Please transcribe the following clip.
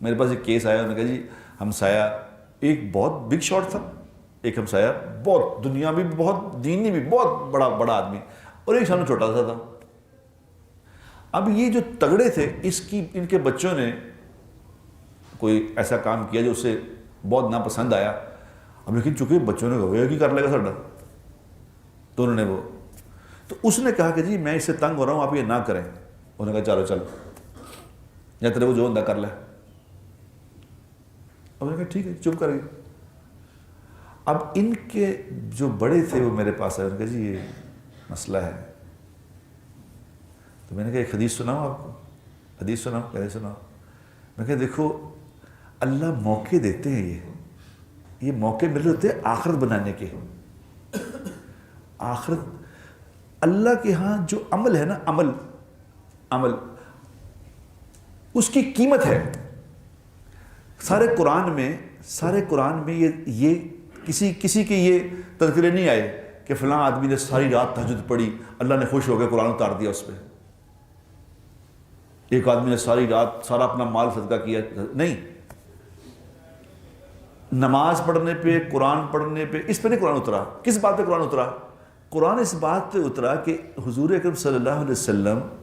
میرے پاس ایک کیس آیا، انہوں نے کہا جی ہمسایہ ایک بہت بگ شاٹ تھا، ایک ہمسایہ بہت دنیا بھی بہت دینی بھی بہت بڑا آدمی، اور ایک سامنے چھوٹا سا تھا۔ اب یہ جو تگڑے تھے ان کے بچوں نے کوئی ایسا کام کیا جو اسے بہت ناپسند آیا۔ اب لیکن چونکہ بچوں نے کہا کی کر لے گا ساڈا، تو انہوں نے تو اس نے کہا کہ جی میں اس سے تنگ ہو رہا ہوں، آپ یہ نہ کریں۔ انہوں نے کہا چلو یا تیرے کو جو ہوتا کر لے۔ اب نے کہا ٹھیک ہے، چپ کر گئی۔ اب ان کے جو بڑے تھے وہ میرے پاس آئے، انہوں نے کہا جی یہ مسئلہ ہے۔ تو میں نے کہا ایک حدیث سناؤں آپ کو؟ حدیث سناؤ؟ کہتے سناؤ۔ میں کہا دیکھو اللہ موقع دیتے ہیں، یہ موقع مل رہے ہوتے ہیں آخرت بنانے کے۔ آخرت اللہ کے ہاں جو عمل ہے نا، عمل اس کی قیمت ہے۔ سارے قرآن میں یہ کسی کے یہ تذکرے نہیں آئے کہ فلاں آدمی نے ساری رات تہجد پڑھی، اللہ نے خوش ہو کے قرآن اتار دیا اس پہ۔ ایک آدمی نے ساری رات سارا اپنا مال صدقہ کیا، نہیں۔ نماز پڑھنے پہ، قرآن پڑھنے پہ، اس پہ نہیں قرآن اترا۔ کس بات پہ قرآن اترا؟ قرآن اس بات پہ اترا کہ حضور اکرم صلی اللہ علیہ وسلم